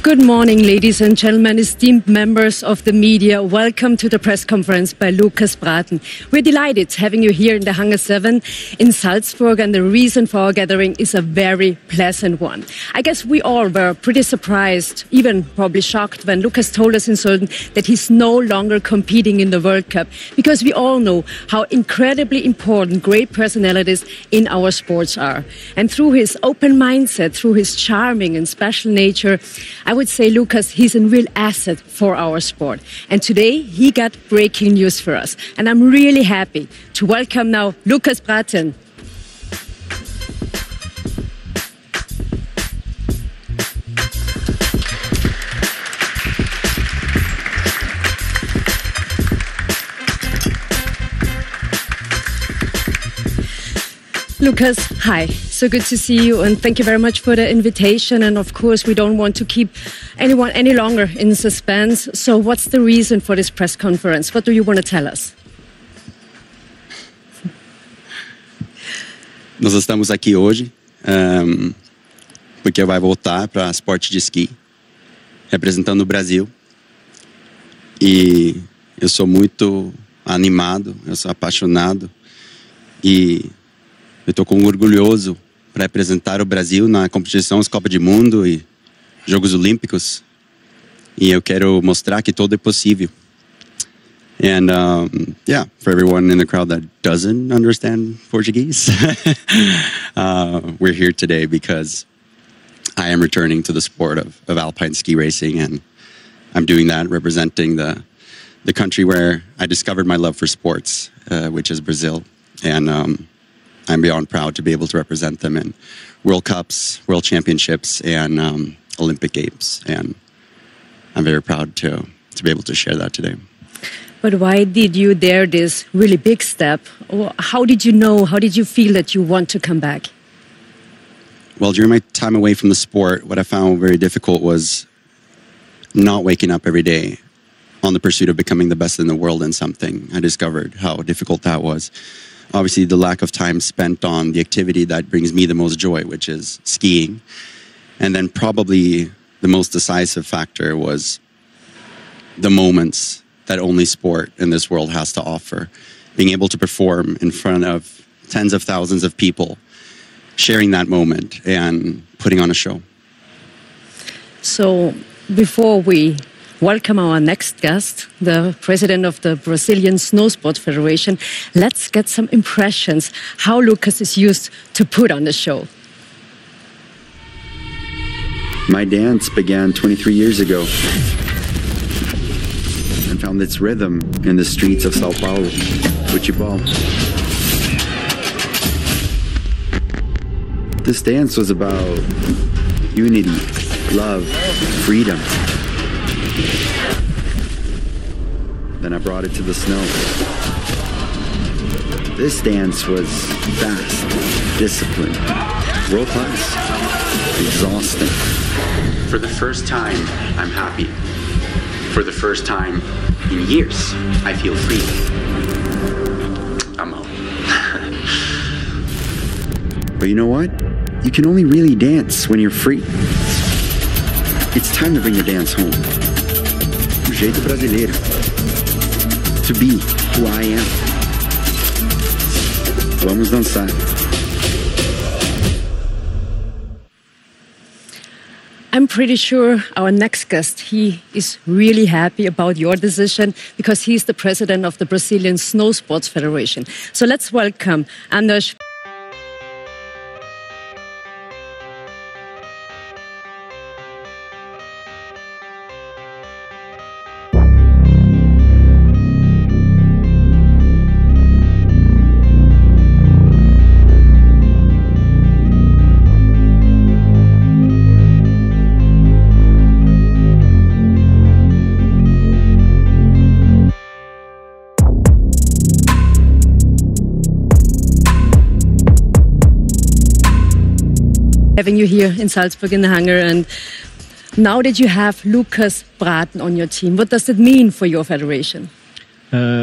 Good morning, ladies and gentlemen, esteemed members of the media. Welcome to the press conference by Lucas Braathen. We're delighted having you here in the Hangar 7 in Salzburg, and the reason for our gathering is a very pleasant one. I guess we all were pretty surprised, even probably shocked, when Lucas told us in Sölden that he's no longer competing in the World Cup, because we all know how incredibly important great personalities in our sports are. And through his open mindset, through his charming and special nature, I would say, Lucas, he's a real asset for our sport. And today he got breaking news for us. And I'm really happy to welcome now Lucas Braathen. Lucas, hi. So good to see you, and thank you very much for the invitation. And of course, we don't want to keep anyone any longer in suspense. So what's the reason for this press conference? What do you want to tell us? Nós estamos aqui hoje porque vai voltar para esporte de esqui, representando o Brasil. E eu sou muito animado, eu sou apaixonado e eu estou orgulhoso para representar o Brasil na competição Copa do Mundo e Jogos Olímpicos. E eu quero mostrar que tudo é possível. And yeah, for everyone in the crowd that doesn't understand Portuguese, we're here today because I am returning to the sport of alpine ski racing, and I'm doing that representing the country where I discovered my love for sports, which is Brazil. And I'm beyond proud to be able to represent them in World Cups, World Championships, and Olympic Games. And I'm very proud to be able to share that today. But why did you dare this really big step? How did you know, how did you feel that you want to come back? Well, during my time away from the sport, what I found very difficult was not waking up every day on the pursuit of becoming the best in the world in something. I discovered how difficult that was. Obviously, the lack of time spent on the activity that brings me the most joy, which is skiing. And then probably the most decisive factor was the moments that only sport in this world has to offer. Being able to perform in front of tens of thousands of people, sharing that moment and putting on a show. So before we welcome our next guest, the president of the Brazilian Snow Sports Federation, let's get some impressions how Lucas is used to put on the show. My dance began 23 years ago and found its rhythm in the streets of Sao Paulo, Futebol. This dance was about unity, love, freedom. Then I brought it to the snow. This dance was fast, disciplined, world-class, exhausting. For the first time, I'm happy. For the first time in years, I feel free. I'm home. But you know what? You can only really dance when you're free. It's time to bring the dance home. O jeito brasileiro. To be who I am. Vamos dançar. I'm pretty sure our next guest, he is really happy about your decision because he's the president of the Brazilian Snow Sports Federation. So let's welcome Anders. Having you here in Salzburg in the hangar, and now that you have Lucas Braathen on your team, what does it mean for your federation?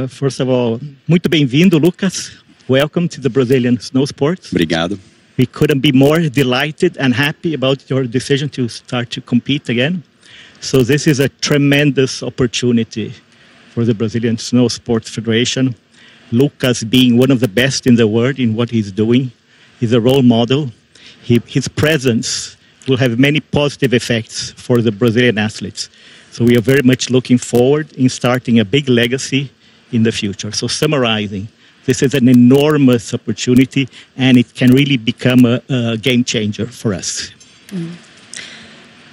First of all, muito bem-vindo, Lucas. welcome to the Brazilian snow sports. Obrigado. We couldn't be more delighted and happy about your decision to start to compete again. So this is a tremendous opportunity for the Brazilian Snow Sports Federation. Lucas being one of the best in the world in what he's doing. He's a role model. His presence will have many positive effects for the Brazilian athletes. So we are very much looking forward in starting a big legacy in the future. So summarizing, this is an enormous opportunity, and it can really become a game changer for us.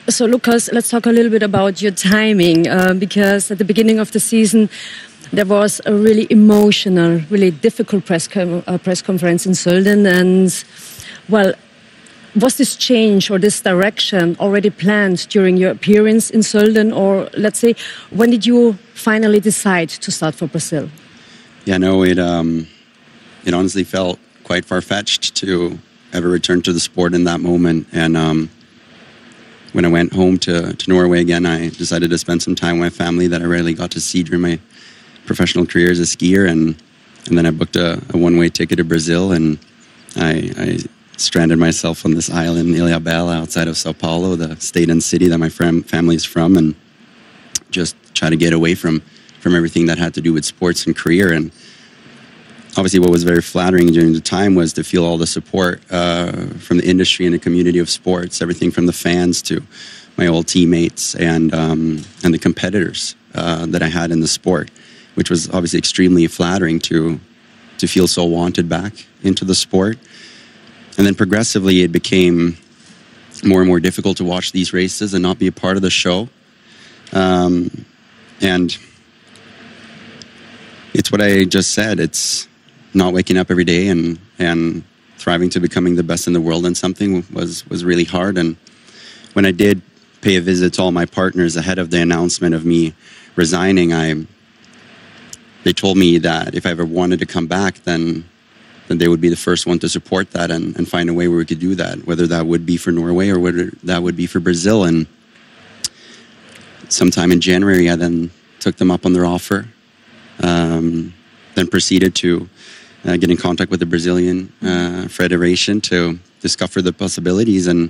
So, Lucas, let's talk a little bit about your timing, because at the beginning of the season, there was a really emotional, really difficult press conference in Sölden. And, well, was this change or this direction already planned during your appearance in Sölden? Or, let's say, when did you finally decide to start for Brazil? Yeah, no, it honestly felt quite far-fetched to ever return to the sport in that moment. And when I went home to Norway again, I decided to spend some time with my family that I rarely got to see during my professional career as a skier. And then I booked a one-way ticket to Brazil, and I stranded myself on this island, Ilhabela, outside of Sao Paulo, the state and city that my family is from, and just try to get away from everything that had to do with sports and career. And obviously what was very flattering during the time was to feel all the support from the industry and the community of sports, everything from the fans to my old teammates and the competitors that I had in the sport, which was obviously extremely flattering to feel so wanted back into the sport. And then progressively it became more and more difficult to watch these races and not be a part of the show. And it's what I just said. It's not waking up every day and thriving to becoming the best in the world in something was really hard. And when I did pay a visit to all my partners ahead of the announcement of me resigning, they told me that if I ever wanted to come back, then they would be the first one to support that and find a way where we could do that, whether that would be for Norway or whether that would be for Brazil. And sometime in January, I then took them up on their offer, then proceeded to get in contact with the Brazilian Federation to discover the possibilities. And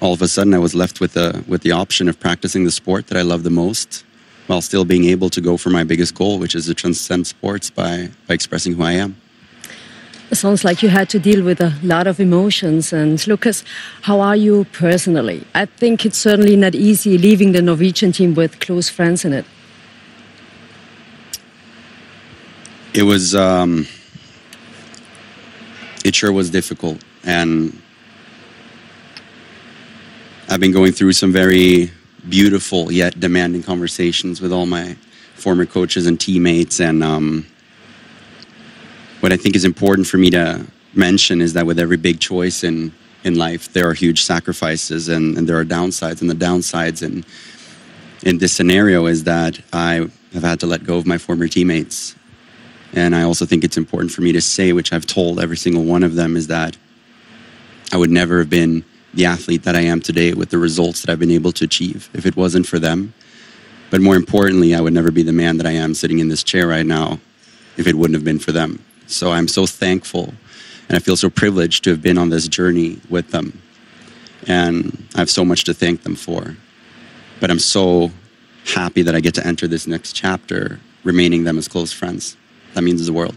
all of a sudden, I was left with the option of practicing the sport that I love the most, while still being able to go for my biggest goal, which is to transcend sports by expressing who I am. It sounds like you had to deal with a lot of emotions. And Lucas, how are you personally? I think it's certainly not easy leaving the Norwegian team with close friends in it. It was, it sure was difficult. And I've been going through some very beautiful yet demanding conversations with all my former coaches and teammates. And what I think is important for me to mention is that with every big choice in life, there are huge sacrifices and there are downsides. And the downsides in this scenario is that I have had to let go of my former teammates. And I also think it's important for me to say, which I've told every single one of them, is that I would never have been the athlete that I am today with the results that I've been able to achieve if it wasn't for them. But more importantly, I would never be the man that I am sitting in this chair right now if it wouldn't have been for them. So I'm so thankful and I feel so privileged to have been on this journey with them. And I have so much to thank them for. But I'm so happy that I get to enter this next chapter, remaining them as close friends. That means the world.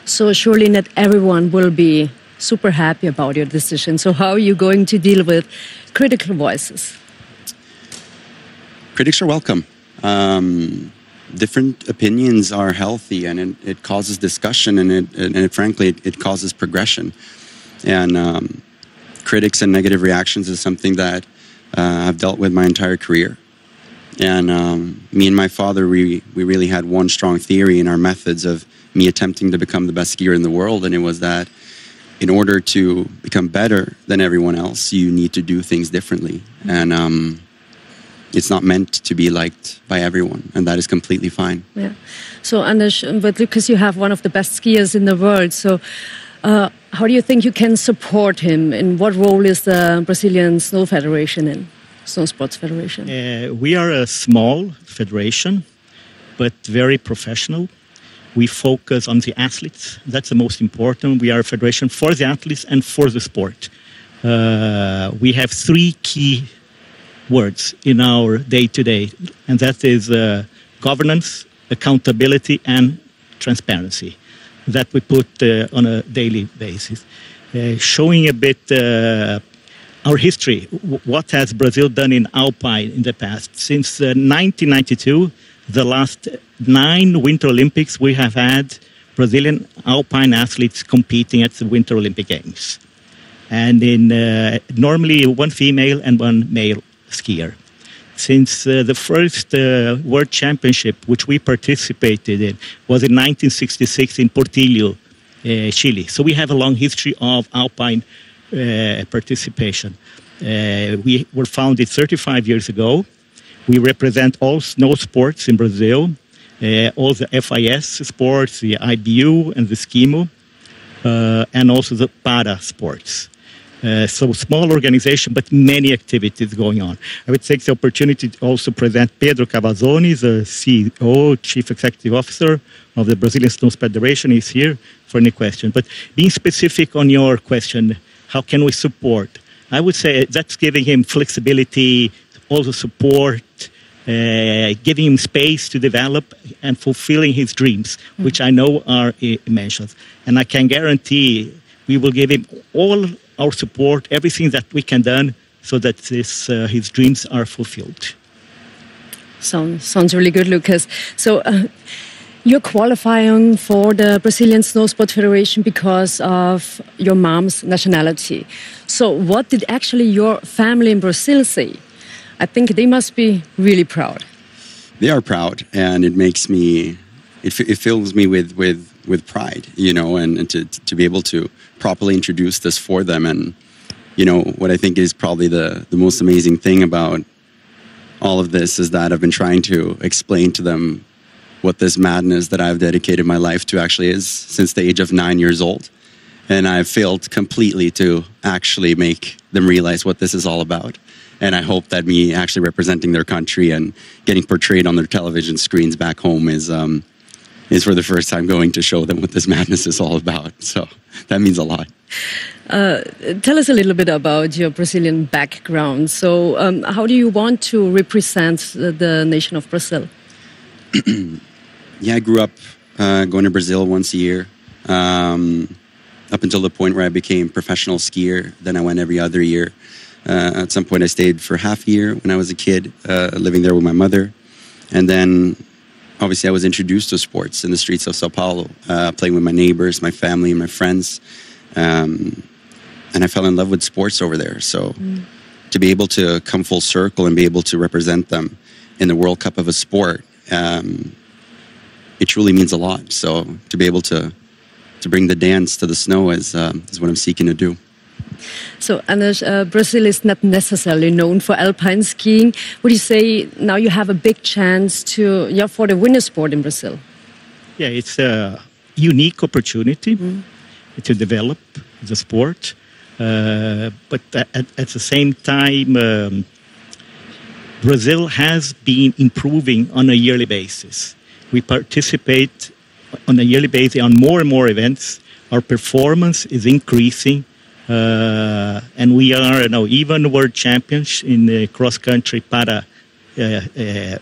So surely not everyone will be super happy about your decision. So how are you going to deal with critical voices? Critics are welcome. Different opinions are healthy, and it causes discussion, and frankly, it causes progression. And critics and negative reactions is something that I've dealt with my entire career. And me and my father, we really had one strong theory in our methods of me attempting to become the best skier in the world, and it was that in order to become better than everyone else, you need to do things differently. And it's not meant to be liked by everyone, and that is completely fine. Yeah. So, Anders, but because you have one of the best skiers in the world, so how do you think you can support him? In what role is the Brazilian Snow Federation in? Snow Sports Federation? We are a small federation, but very professional. We focus on the athletes. That's the most important. We are a federation for the athletes and for the sport. We have three key words in our day-to-day, and that is governance, accountability, and transparency that we put on a daily basis. Showing a bit our history, what has Brazil done in Alpine in the past. Since 1992, the last 9 Winter Olympics, we have had Brazilian Alpine athletes competing at the Winter Olympic Games. And in normally 1 female and 1 male skier. Since the first World Championship, which we participated in, was in 1966 in Portillo, Chile. So we have a long history of Alpine participation. We were founded 35 years ago. We represent all snow sports in Brazil, all the FIS sports, the IBU and the Skimo, and also the para sports. So small organization, but many activities going on. I would take the opportunity to also present Pedro Cavazzoni, the CEO, Chief Executive Officer of the Brazilian Snow Federation. He's here for any question. But being specific on your question, how can we support? I would say that's giving him flexibility, also support, giving him space to develop and fulfilling his dreams, which I know are immense. And I can guarantee we will give him all our support, everything that we can do so that his dreams are fulfilled. Sounds really good, Lucas. So you're qualifying for the Brazilian Snow Sport Federation because of your mom's nationality. So what did actually your family in Brazil say? I think they must be really proud. They are proud, and it makes me, it fills me with pride, you know, and to be able to properly introduce this for them. And, you know, what I think is probably the most amazing thing about all of this is that I've been trying to explain to them what this madness that I've dedicated my life to actually is since the age of 9 years old. And I've failed completely to actually make them realize what this is all about. And I hope that me actually representing their country and getting portrayed on their television screens back home is for the first time going to show them what this madness is all about. So that means a lot. Tell us a little bit about your Brazilian background. So how do you want to represent the nation of Brazil? Yeah, I grew up going to Brazil once a year, up until the point where I became a professional skier. Then I went every other year. At some point I stayed for half a year when I was a kid, living there with my mother. And then obviously I was introduced to sports in the streets of Sao Paulo, playing with my neighbors, my family, and my friends. And I fell in love with sports over there. So to be able to come full circle and be able to represent them in the World Cup of a sport, it truly means a lot. So to be able to bring the dance to the snow is what I'm seeking to do. So, Anders, Brazil is not necessarily known for alpine skiing. Would you say now you have a big chance for the winter sport in Brazil? Yeah, it's a unique opportunity to develop the sport. But at the same time, Brazil has been improving on a yearly basis. We participate on a yearly basis on more and more events. Our performance is increasing. And we are now even world champions in the cross-country para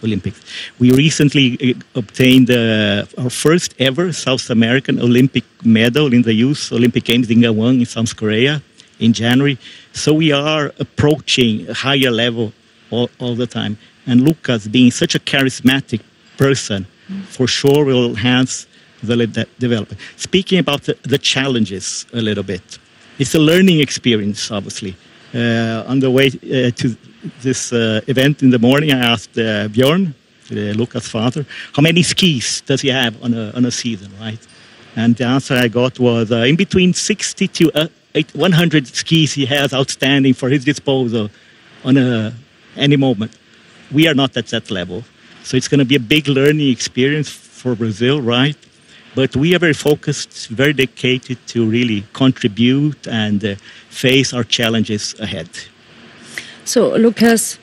Olympics. We recently obtained our first ever South American Olympic medal in the Youth Olympic Games in Gangwon in South Korea in January. So we are approaching a higher level all the time. And Lucas, being such a charismatic person, for sure will enhance the development. Speaking about the challenges a little bit. It's a learning experience, obviously. On the way to this event in the morning, I asked Bjorn, Lucas' father, how many skis does he have on a season, right? And the answer I got was in between 60 to 100 skis he has outstanding for his disposal on any moment. We are not at that level. So it's going to be a big learning experience for Brazil, right? But we are very focused, very dedicated to really contribute and face our challenges ahead. So, Lucas,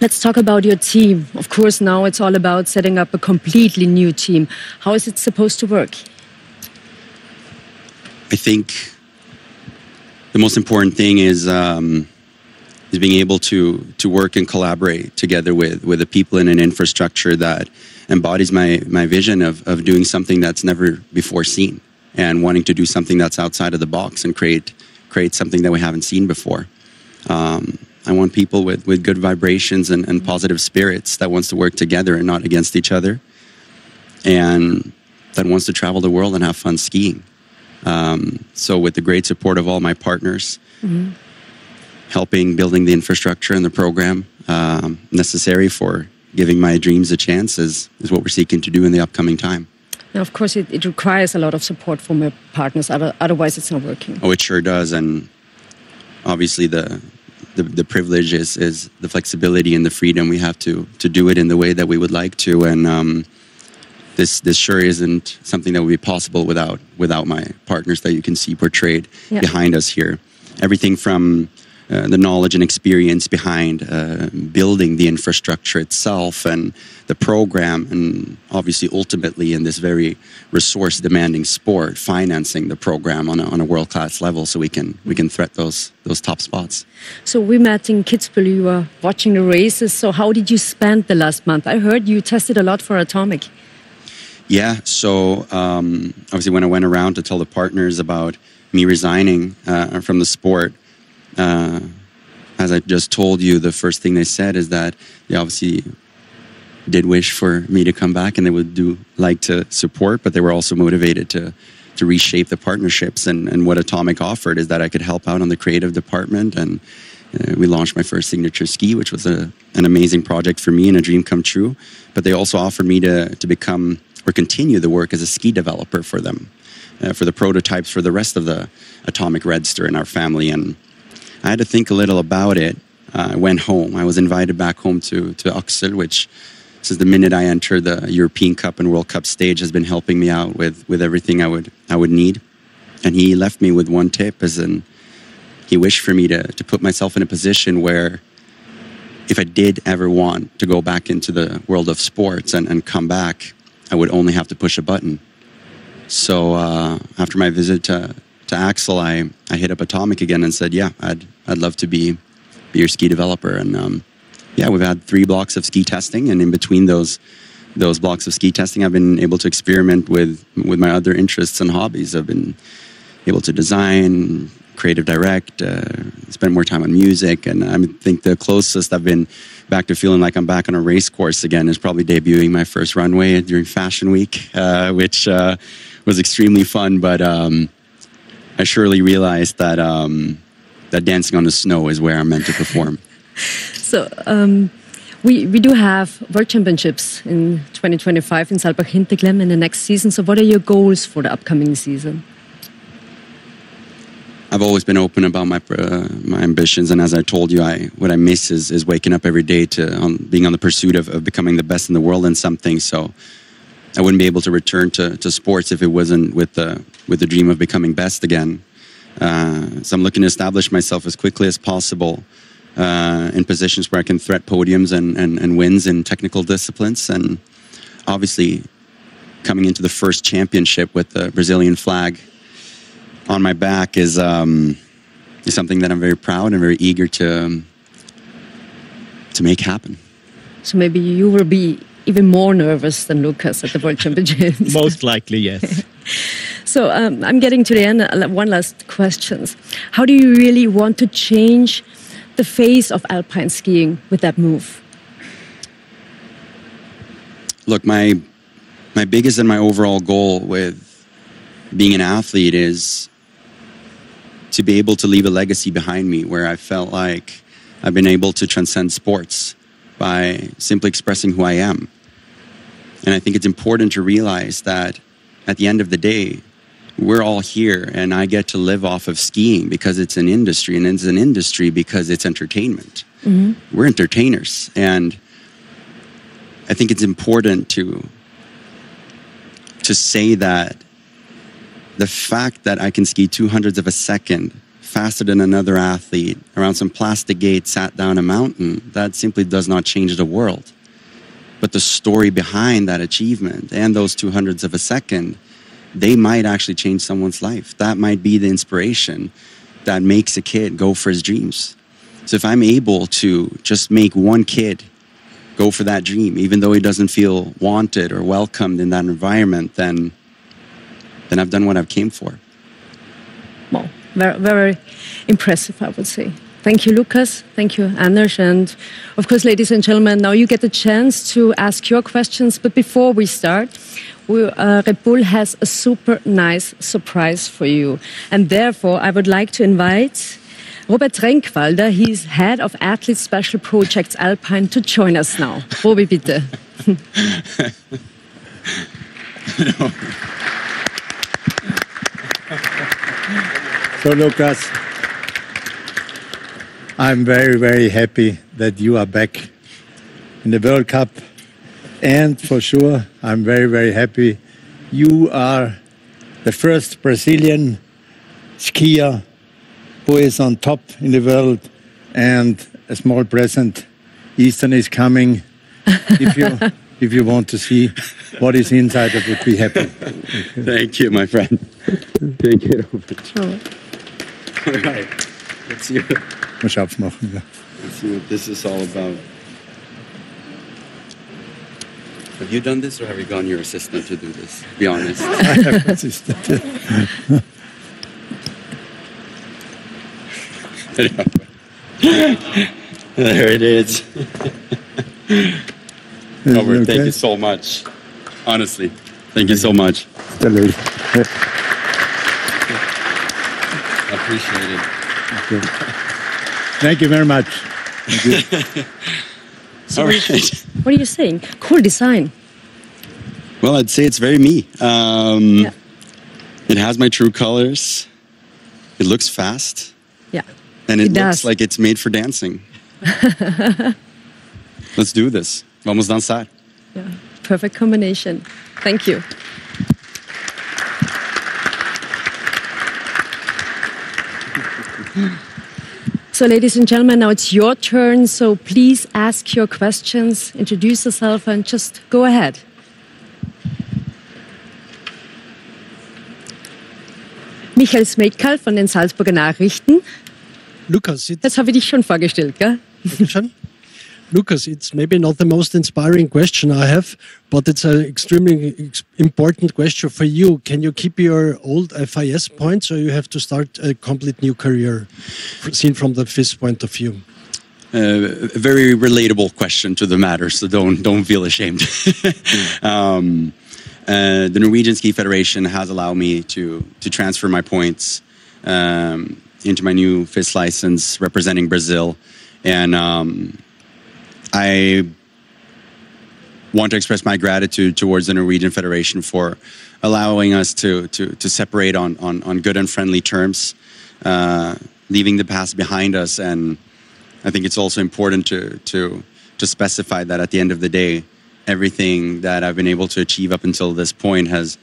Let's talk about your team. Of course, now it's all about setting up a completely new team. How is it supposed to work? I think the most important thing is being able to work and collaborate together with the people in an infrastructure that embodies my vision of doing something that's never before seen and wanting to do something that's outside of the box and create something that we haven't seen before. I want people with good vibrations and positive spirits that wants to work together and not against each other, and that wants to travel the world and have fun skiing. So with the great support of all my partners, helping building the infrastructure and the program necessary for giving my dreams a chance is what we're seeking to do in the upcoming time. Now, of course, it requires a lot of support from your partners. Otherwise, it's not working. Oh, it sure does. And obviously the privilege is the flexibility and the freedom we have to do it in the way that we would like to. And this sure isn't something that would be possible without my partners that you can see portrayed behind us here. Everything from the knowledge and experience behind building the infrastructure itself and the program, and obviously ultimately in this very resource-demanding sport, financing the program on a world-class level so we can threat those top spots. So we met in Kitzbühel. You were watching the races. So how did you spend the last month? I heard you tested a lot for Atomic. Yeah. So obviously when I went around to tell the partners about me resigning from the sport, as I just told you, the first thing they said is that they obviously did wish for me to come back and they would like to support, but they were also motivated to reshape the partnerships. And what Atomic offered is that I could help out on the creative department. And we launched my first signature ski, which was an amazing project for me and a dream come true. But they also offered me to become or continue the work as a ski developer for them, for the prototypes for the rest of the Atomic Redster in our family. And I had to think a little about it. I went home. I was invited back home to Axel, which since the minute I entered the European Cup and World Cup stage has been helping me out with everything I would need. And he left me with one tip, as in he wished for me to put myself in a position where if I did ever want to go back into the world of sports and come back, I would only have to push a button. So after my visit to Axel, I hit up Atomic again and said, yeah, I'd love to be your ski developer. And we've had 3 blocks of ski testing, and in between those blocks of ski testing, I've been able to experiment with my other interests and hobbies. I've been able to design, creative direct, spend more time on music, and I think the closest I've been back to feeling like I'm back on a race course again is probably debuting my first runway during Fashion Week, which was extremely fun, but I surely realized that that dancing on the snow is where I'm meant to perform. So we do have World Championships in 2025 in Saalbach-Hinterklemm in the next season. So what are your goals for the upcoming season? I've always been open about my ambitions, and as I told you, what I miss is waking up every day to being on the pursuit of becoming the best in the world in something. So I wouldn't be able to return to sports if it wasn't with the dream of becoming best again. So I'm looking to establish myself as quickly as possible in positions where I can threat podiums and wins in technical disciplines. And obviously, coming into the first championship with the Brazilian flag on my back is something that I'm very proud and very eager to make happen. So maybe you will be even more nervous than Lucas at the World Championships. Most likely, yes. So I'm getting to the end. One last question. How do you really want to change the face of alpine skiing with that move? Look, my biggest and my overall goal with being an athlete is to be able to leave a legacy behind me where I felt like I've been able to transcend sports by simply expressing who I am. And I think it's important to realize that at the end of the day, we're all here and I get to live off of skiing because it's an industry, and it's an industry because it's entertainment. Mm-hmm. We're entertainers. And I think it's important to say that the fact that I can ski 0.02 of a second faster than another athlete around some plastic gate, sat down a mountain, that simply does not change the world. But the story behind that achievement and those 200ths of a second, they might actually change someone's life. That might be the inspiration that makes a kid go for his dreams. So if I'm able to just make one kid go for that dream, even though he doesn't feel wanted or welcomed in that environment, then I've done what I've came for. Well, very, very impressive, I would say. Thank you, Lukas. Thank you, Anders. And of course, ladies and gentlemen, now you get the chance to ask your questions. But before we start, Red Bull has a super nice surprise for you. And therefore, I would like to invite Robert Renkwalder. He's head of Athlete Special Projects Alpine to join us now. Robi, bitte. So, Lukas, I'm very, very happy that you are back in the World Cup. And for sure, I'm very, very happy you are the first Brazilian skier who is on top in the world. And a small present, Eastern is coming. If you want to see what is inside, I would be happy. Thank you, my friend. Thank you, Robert. All right. Let's see Muss aufmachen, ja. Let's see what this is all about. Have you done this, or have you gone your assistant to do this? Be honest. I have an assistant. There it is. Robert, thank you so much. Honestly, thank you so much. I appreciate it. Thank you very much. So all right. What are you saying? Cool design. Well, I'd say it's very me. Yeah. It has my true colors. It looks fast. Yeah. And it looks does. like it's made for dancing. Let's do this. Vamos dançar. Yeah. Perfect combination. Thank you. So, ladies and gentlemen, now it's your turn. So please ask your questions, introduce yourself, and just go ahead. Michael Smekal von den Salzburger Nachrichten. Lukas, Jetzt habe ich dich schon vorgestellt, gell? Lukas, it's maybe not the most inspiring question I have, but it's an extremely important question for you. Can you keep your old FIS points, or you have to start a complete new career, seen from the FIS point of view? A very relatable question to the matter, so don't feel ashamed. The Norwegian Ski Federation has allowed me to transfer my points into my new FIS license representing Brazil, and I want to express my gratitude towards the Norwegian Federation for allowing us to separate on good and friendly terms, leaving the past behind us. And I think it's also important to specify that at the end of the day, everything that I've been able to achieve up until this point has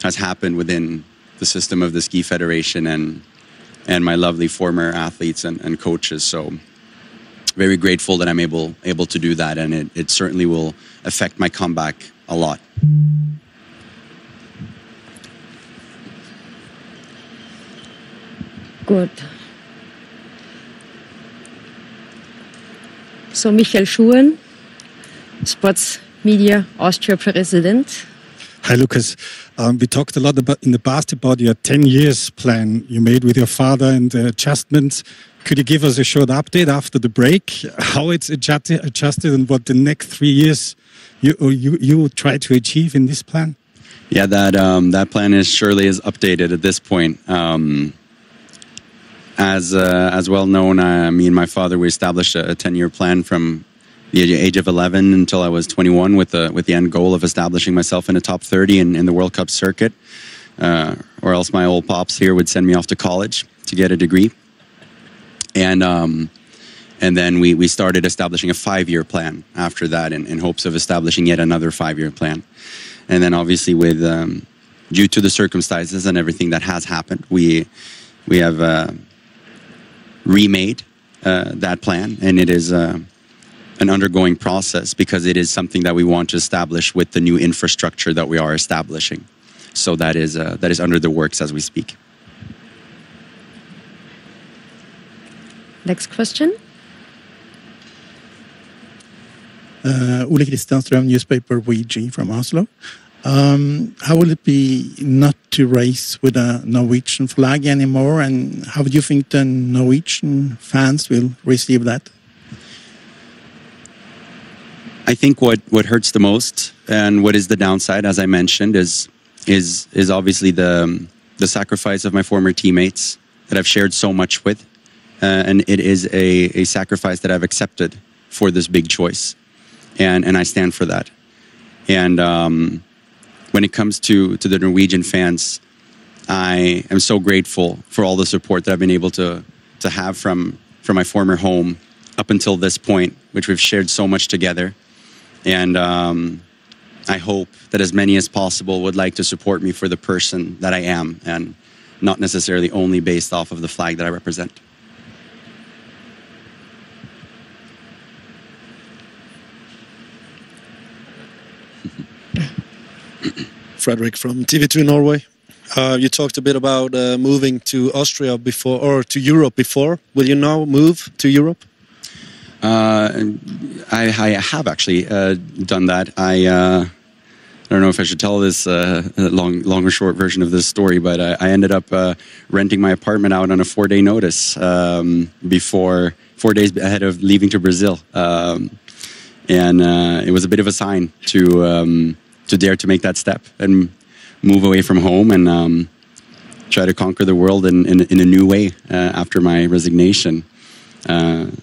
happened within the system of the Ski Federation and my lovely former athletes and coaches. So very grateful that I'm able to do that, and it certainly will affect my comeback a lot. Gut. So, Michael Schuhen, Sports Media Austria President. Hi, Lucas. We talked a lot in the past about your 10 years plan you made with your father and the adjustments. Could you give us a short update after the break, how it's adjusted and what the next 3 years you try to achieve in this plan? Yeah, that plan is updated at this point. As well known, me and my father, we established a 10-year plan from the age of 11 until I was 21 with the end goal of establishing myself in the top 30 in the World Cup circuit, or else my old pops here would send me off to college to get a degree. And then we started establishing a 5-year plan after that in hopes of establishing yet another 5-year plan. And then obviously with due to the circumstances and everything that has happened, we have remade that plan, and it is an undergoing process because it is something that we want to establish with the new infrastructure that we are establishing. So that is under the works as we speak. Next question. Ole Kristianstrøm, newspaper VG from Oslo. How will it be not to race with a Norwegian flag anymore, and how do you think the Norwegian fans will receive that? I think what hurts the most and what is the downside, as I mentioned, is obviously the sacrifice of my former teammates that I've shared so much with, and it is a sacrifice that I've accepted for this big choice, and I stand for that. And when it comes to the Norwegian fans, I am so grateful for all the support that I've been able to have from my former home up until this point, which we've shared so much together. And I hope that as many as possible would like to support me for the person that I am, and not necessarily only based off of the flag that I represent. Frederick from TV2 Norway. You talked a bit about moving to Austria before, or to Europe before. Will you now move to Europe? I have actually done that. I don't know if I should tell this long or short version of this story, but I ended up renting my apartment out on a 4-day notice before 4 days ahead of leaving to Brazil, and it was a bit of a sign to dare to make that step and move away from home and try to conquer the world in a new way after my resignation.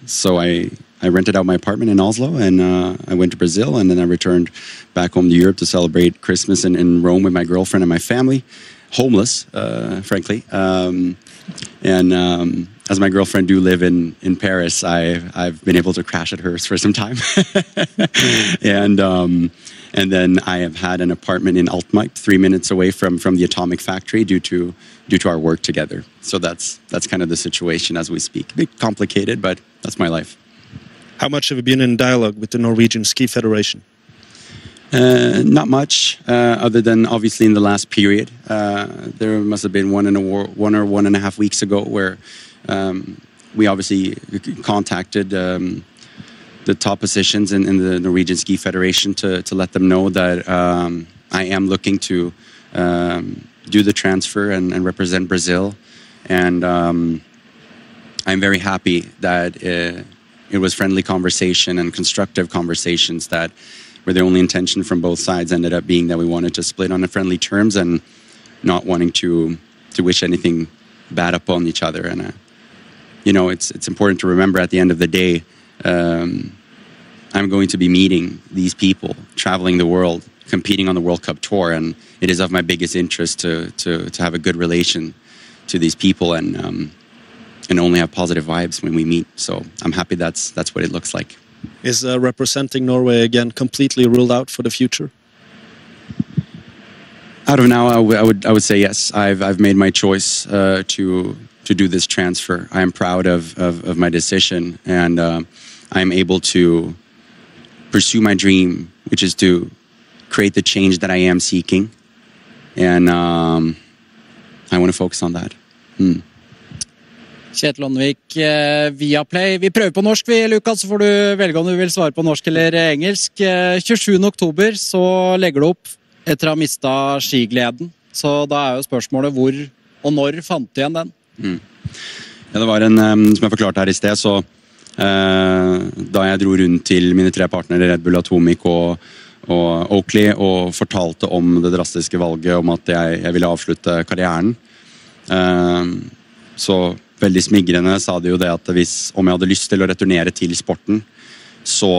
So I rented out my apartment in Oslo, and I went to Brazil, and then I returned back home to Europe to celebrate Christmas in Rome with my girlfriend and my family, homeless, frankly. And as my girlfriend do live in Paris, I've been able to crash at hers for some time. And then I have had an apartment in Altmark, 3 minutes away from the atomic factory, due to our work together. So that's kind of the situation as we speak. A bit complicated, but that's my life. How much have you been in dialogue with the Norwegian Ski Federation? Not much, other than obviously in the last period. There must have been 1 or 1.5 weeks ago where we obviously contacted the top positions in the Norwegian Ski Federation to let them know that I am looking to do the transfer and represent Brazil. And I'm very happy that it was friendly conversation and constructive conversations that where the only intention from both sides ended up being that we wanted to split on friendly terms and not wanting to wish anything bad upon each other. And you know, it's important to remember at the end of the day, I'm going to be meeting these people, traveling the world, competing on the World Cup tour, and it is of my biggest interest to have a good relation to these people and only have positive vibes when we meet. So I'm happy that's what it looks like. Is representing Norway again completely ruled out for the future? Out of now, I would say yes. I've made my choice to do this transfer. I am proud of my decision, and I'm able to pursue my dream, which is to create the change that I am seeking, and I want to focus on that. Kjetil Åndvik, Viaplay. Vi prøver på norsk, Lukas, så får du velge om du vil svare på norsk eller engelsk. 27. oktober så legger du opp etter å ha mistet skigleden. Så da jo spørsmålet hvor og når fant du igjen den? Ja, det var som jeg forklarte her i sted, så da jeg dro rundt til mine 3 partnere, Red Bull, Atomic og Oakley, og fortalte om det drastiske valget om at jeg ville avslutte karrieren, så veldig smigrende sa de jo det at om jeg hadde lyst til å returnere til sporten, så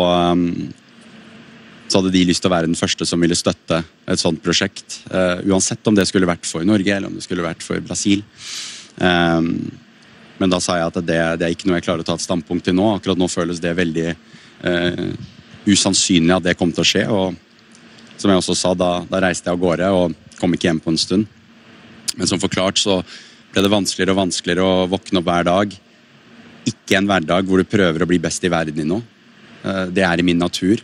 hadde de lyst til å være den første som ville støtte et sånt prosjekt, uansett om det skulle vært for Norge eller om det skulle vært for Brasil. Men da sa jeg at det ikke noe jeg klarer å ta et standpunkt til nå. Akkurat nå føles det veldig usannsynlig at det kom til å skje, og som jeg også sa, da reiste jeg av gårde og kom ikke hjem på en stund. Men som forklart så ble det vanskeligere og vanskeligere å våkne opp hver dag ikke en hverdag hvor du prøver å bli best I verden I noe. Det I min natur.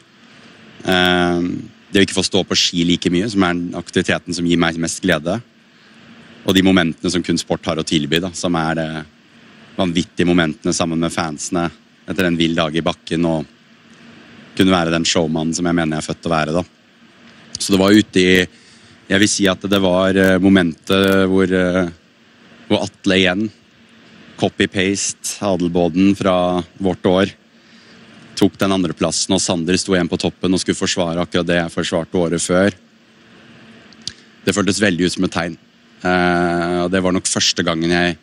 Det å ikke få stå på ski like mye, som den aktiviteten som gir meg mest glede. Og de momentene som kun sport har å tilby, da, som de vanvittige momentene sammen med fansene etter en vill dag I bakken, og kunne være den showmannen som jeg mener jeg født å være. Da. Så det var ute I, jeg vil si at det var momentet hvor Atle igjen, copy-paste, Adelbåden fra vårt år, tok den andre plassen, og Sander stod igjen på toppen og skulle forsvare akkurat det jeg forsvarte året før. Det føltes veldig ut som et tegn. Og det var nok første gangen jeg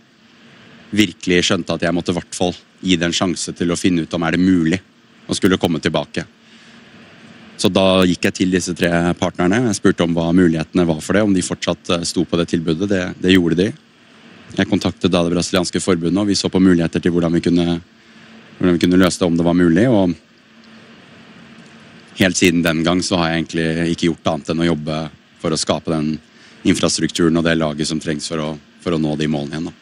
virkelig skjønte at jeg måtte I hvert fall gi det en sjanse til å finne ut om det mulig å skulle komme tilbake. Så da gikk jeg til disse 3 partnerne. Jeg spurte om hva mulighetene var for det, om de fortsatt sto på det tilbudet. Det gjorde de. Jeg kontaktet da det brasilianske forbundet, og vi så på muligheter til hvordan vi kunne løse det om det var mulig, og helt siden den gang så har jeg egentlig ikke gjort annet enn å jobbe for å skape den infrastrukturen og det laget som trengs for å nå de målene igjen. Da.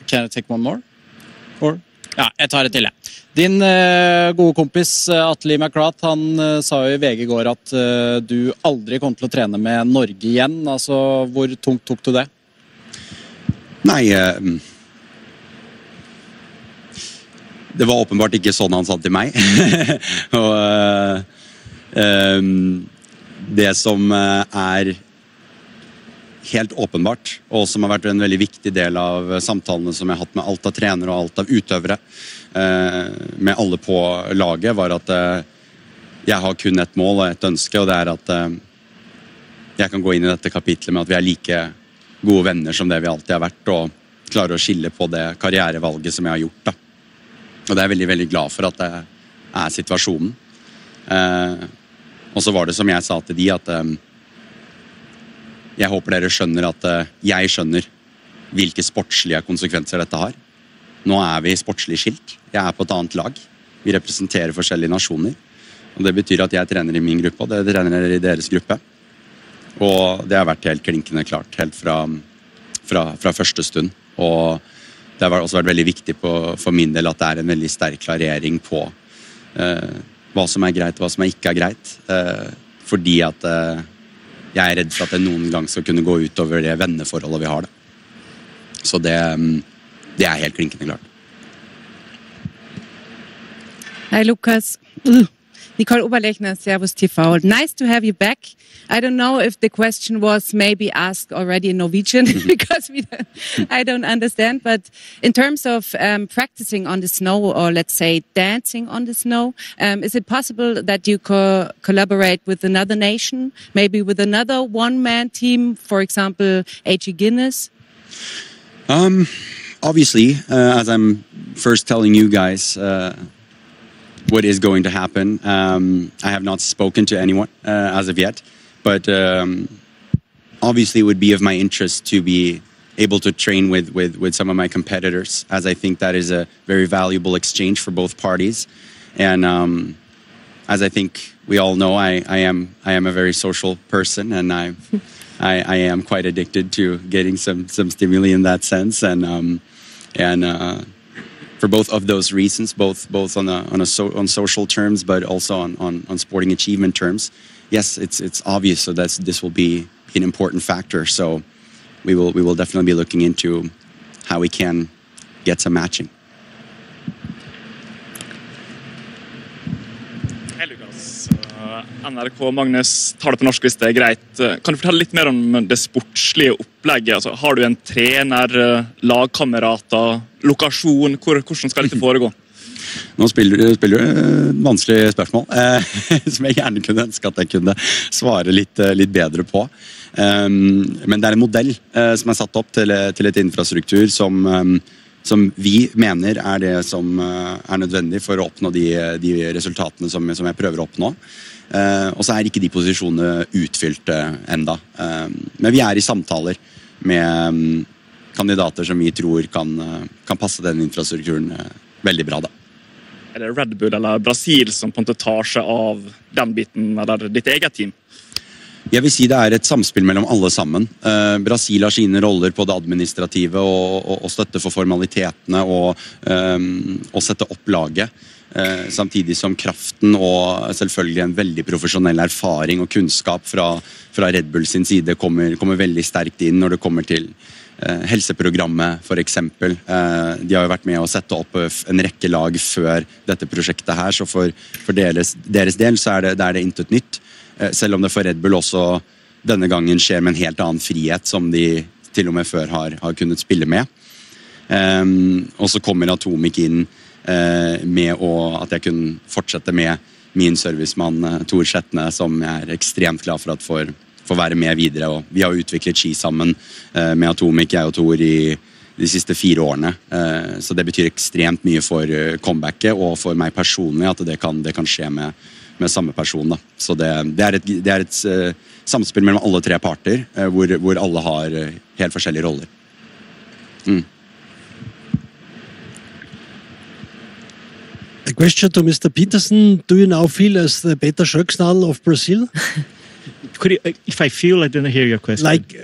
Can I take one more? Or? Ja, jeg tar det til, jeg. Din gode kompis Atle McGrath, han sa jo I VG I går at du aldri kom til å trene med Norge igjen. Altså, hvor tungt tok du det? Nei, det var åpenbart ikke sånn han sa til meg. Og det som helt åpenbart, og som har vært en veldig viktig del av samtalene som jeg har hatt med alt av trenere og alt av utøvere, med alle på laget, var at jeg har kun et mål og et ønske, og det at jeg kan gå inn I dette kapitlet med at vi like gode venner som det vi alltid har vært, og klare å skille på det karrierevalget som jeg har gjort. Da. Og det jeg veldig, veldig glad for at det situasjonen. Og så var det som jeg sa til de, at jeg håper dere skjønner at jeg skjønner hvilke sportslige konsekvenser dette har. Nå vi sportslig skilt. Jeg på et annet lag. Vi representerer forskjellige nasjoner. Og det betyr at jeg trener I min gruppe, og dere trener I deres gruppe. Og det har vært helt klinkende klart, helt fra første stund. Og det har også vært veldig viktig for min del at det en veldig sterk klarering på hva som greit, hva som ikke greit. Fordi at jeg redd for at det noen gang skal kunne gå ut over det venneforholdet vi har. Da. Så det helt klinkende klart. Hei, Lukas. Nicole Oberlechner, Servus TV. Nice to have you back. I don't know if the question was maybe asked already in Norwegian because I don't understand. But in terms of practicing on the snow, or let's say dancing on the snow, is it possible that you collaborate with another nation, maybe with another one-man team, for example, A.G. Guinness? Obviously, as I'm first telling you guys, what is going to happen. I have not spoken to anyone as of yet, but obviously it would be of my interest to be able to train with some of my competitors, as I think that is a very valuable exchange for both parties. And as I think we all know, I am a very social person, and I am quite addicted to getting some stimuli in that sense, and for both of those reasons, both on social terms, but also on sporting achievement terms. Yes, it's obvious so that this will be an important factor. So we will definitely be looking into how we can get some matching. Hei Lukas, NRK Magnus tar det på norsk hvis det greit. Kan du fortelle litt mer om det sportslige opplegget? Altså, har du en trener, lagkamerater, lokasjon? Hvordan skal dette foregå? Nå spiller du vanskelige spørsmål, som jeg gjerne kunne ønske at jeg kunne svare litt bedre på. Men det en modell som satt opp til et infrastruktur som vi mener det som nødvendig for å oppnå de resultatene som jeg prøver å oppnå. Og så ikke de posisjonene utfylt enda. Men vi I samtaler med kandidater som vi tror kan passe den infrastrukturen veldig bra da. Det Red Bull eller Brasil som på en måte tar seg av den biten, eller ditt eget team? Jeg vil si det et samspill mellom alle sammen. Brasil har sine roller på det administrative og støtte for formalitetene og sette opp laget. Samtidig som kraften og selvfølgelig en veldig profesjonell erfaring og kunnskap fra Red Bull sin side kommer veldig sterkt inn når det kommer til helseprogrammet for eksempel. De har jo vært med å sette opp en rekke lag før dette prosjektet her, så for deres del så det intet nytt. Selv om det for Red Bull også denne gangen skjer med en helt annen frihet som de til og med før har kunnet spille med. Og så kommer Atomic inn med at jeg kunne fortsette med min servicemann Tor Skjetne, som jeg ekstremt glad for at får være med videre. Og vi har utviklet ski sammen med Atomic, jeg og Tor, i de siste 4 årene. Så det betyr ekstremt mye for comebacket og for meg personlig at det kan skje med samme person. Da. Så det et samspill mellom alle 3 parter, hvor alle har helt forskjellige roller. A question to Mr. Peterson. Do you now feel as the Peter Schöcksnadel of Brazil? If I feel, I didn't hear your question. Like,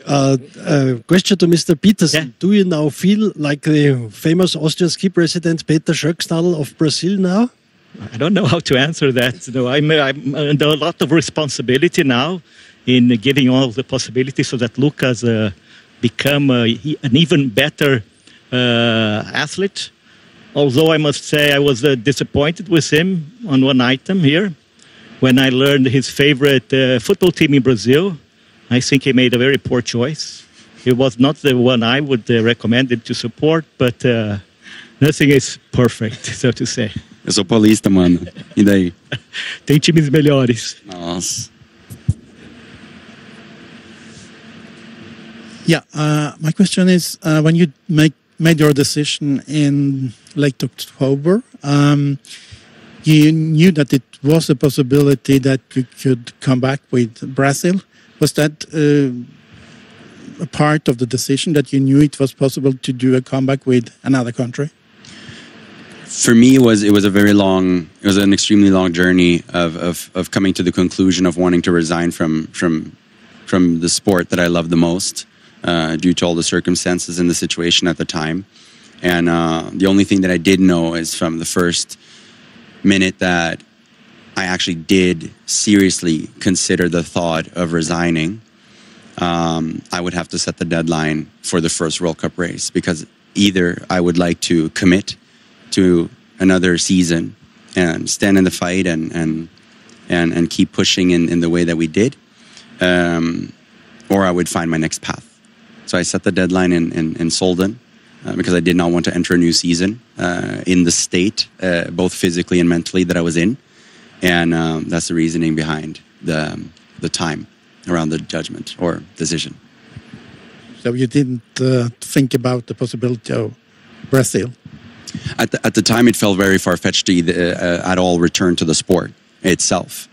question to Mr. Peterson. Yeah. Do you now feel like the famous Austrian ski president Peter Schöcksnadel of Brazil now? I don't know how to answer that. No, I'm under a lot of responsibility now in giving all the possibilities so that Lucas become an even better athlete. Although I must say I was disappointed with him on one item here. When I learned his favorite football team in Brazil, I think he made a very poor choice. It was not the one I would recommend him to support, but nothing is perfect, so to say. Eu sou paulista, mano. E daí? Tem times melhores. Nossa. Yeah, my question is, when you made your decision in late October, you knew that it was a possibility that you could come back with Brazil. Was that a part of the decision that you knew it was possible to do a comeback with another country? For me, it was an extremely long journey of coming to the conclusion of wanting to resign from the sport that I love the most, due to all the circumstances and the situation at the time. And the only thing that I did know is from the first minute that I actually did seriously consider the thought of resigning, I would have to set the deadline for the first World Cup race, because either I would like to commit to another season and stand in the fight and keep pushing in the way that we did, or I would find my next path. So I set the deadline in Solden because I did not want to enter a new season in the state, both physically and mentally, that I was in, and that's the reasoning behind the time around the judgment or decision. So you didn't think about the possibility of Brazil? At the time, it felt very far-fetched to at all return to the sport itself.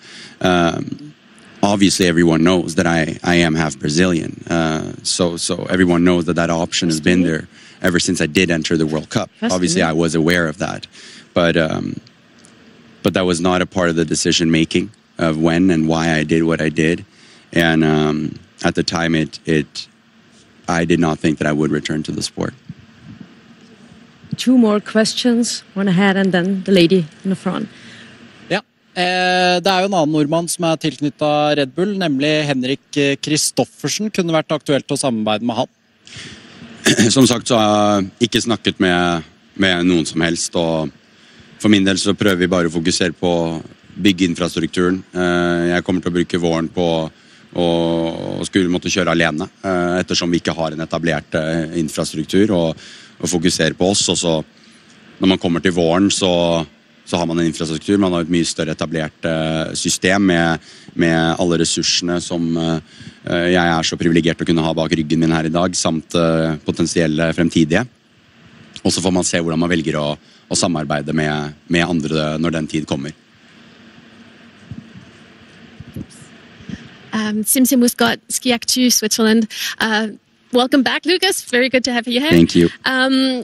Obviously, everyone knows that I am half Brazilian, so everyone knows that option has been there ever since I did enter the World Cup. Obviously, I was aware of that, but that was not a part of the decision-making of when and why I did what I did. And at the time, I did not think that I would return to the sport. 2 more questions, one ahead and then the lady in the front. Ja, det jo en annen nordmann som tilknyttet Red Bull, nemlig Henrik Kristoffersen. Kunne vært aktuelt å samarbeide med han? Som sagt så har jeg ikke snakket med noen som helst, og for min del så prøver vi bare å fokusere på å bygge infrastrukturen. Jeg kommer til å bruke våren på å skulle måtte kjøre alene, ettersom vi ikke har en etablert infrastruktur, og fokusere på oss. Og så når man kommer til våren så har man en infrastruktur, man har et mye større etablert system med alle ressursene som jeg så privilegert å kunne ha bak ryggen min her i dag, samt potensielle fremtidige. Og så får man se hvordan man velger å samarbeide med andre når den tid kommer. Sim Sim Muscott, Ski Actu, Switzerland. welcome back, Lucas. Very good to have you here. Thank you.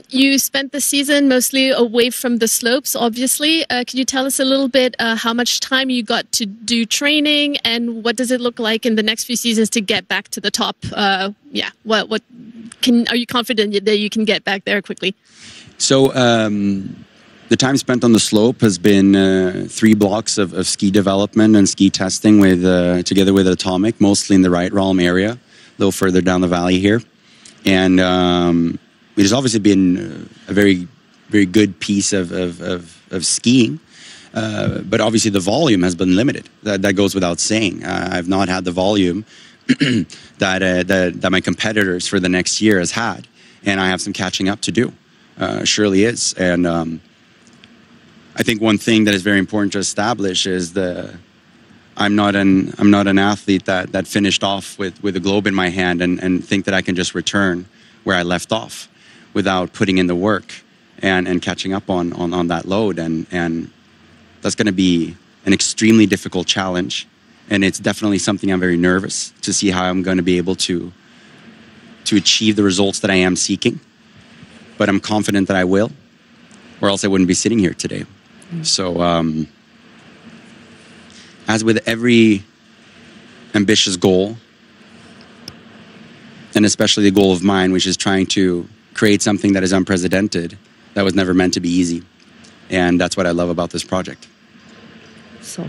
You spent the season mostly away from the slopes, obviously. Could you tell us a little bit how much time you got to do training, and what does it look like in the next few seasons to get back to the top? Are you confident that you can get back there quickly? So the time spent on the slope has been 3 blocks of ski development and ski testing with together with Atomic, mostly in the right realm area, a little further down the valley here. And it has obviously been a very, very good piece of skiing. But obviously the volume has been limited. That goes without saying. I've not had the volume that my competitors for the next year has had. And I have some catching up to do. Surely is. And I think one thing that is very important to establish is I'm not an athlete that finished off with a globe in my hand and think that I can just return where I left off without putting in the work and catching up on that load. And that's going to be an extremely difficult challenge. And it's definitely something I'm very nervous to see how I'm going to be able to achieve the results that I am seeking. But I'm confident that I will, or else I wouldn't be sitting here today. So, as with every ambitious goal, and especially the goal of mine, which is trying to create something that is unprecedented, that was never meant to be easy. And that's what I love about this project. So,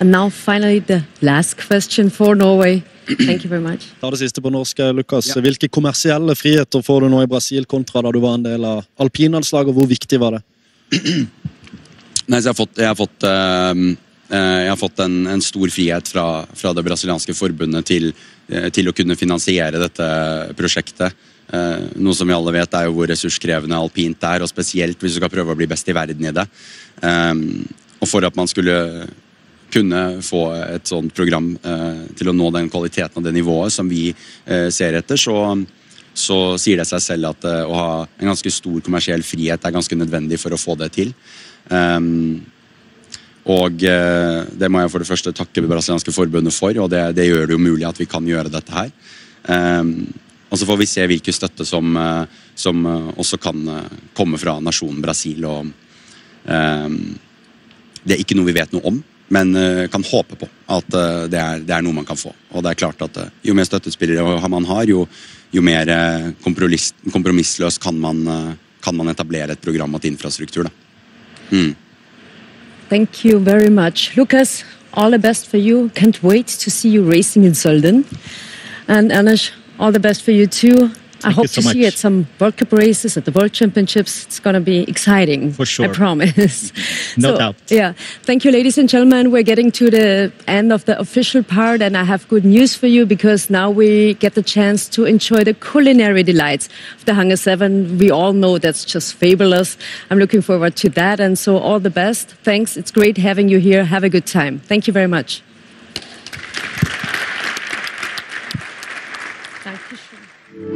and now finally the last question for Norway. Thank you very much. Ta det siste på norsk, Lukas. Ja. Hvilke kommersielle friheter får du nå i Brasil kontra da du var en del av alpinlandslaget, og hvor viktig var det? Nei, så jeg har fått en stor frihet fra det brasilianske forbundet til å kunne finansiere dette prosjektet. Noe som vi alle vet er jo hvor ressurskrevende alpint er, og spesielt hvis du skal prøve å bli best i verden i det. Og for at man skulle kunne få et sånt program til å nå den kvaliteten og det nivået som vi ser etter, så sier det seg selv at å ha en ganske stor kommersiell frihet er ganske nødvendig for å få det til. Og det må jeg for det første takke det brasilianske forbundet for, og det gjør det jo mulig at vi kan gjøre dette her. Og så får vi se hvilke støtte som også kan komme fra nasjonen Brasil, og det er ikke noe vi vet noe om, men kan håpe på at det er noe man kan få. Og det er klart at jo mer støttespillere man har, jo mer kompromissløst kan man etablere et program og et infrastruktur. Thank you very much. Lucas, all the best for you. Can't wait to see you racing in Sölden. And Anders, all the best for you too. I hope to see you at some World Cup races, at the World Championships. It's going to be exciting. For sure. I promise. No doubt. Yeah. Thank you, ladies and gentlemen. We're getting to the end of the official part, and I have good news for you because now we get the chance to enjoy the culinary delights of the Hangar 7. We all know that's just fabulous. I'm looking forward to that, and so all the best. Thanks. It's great having you here. Have a good time. Thank you very much. Dankeschön.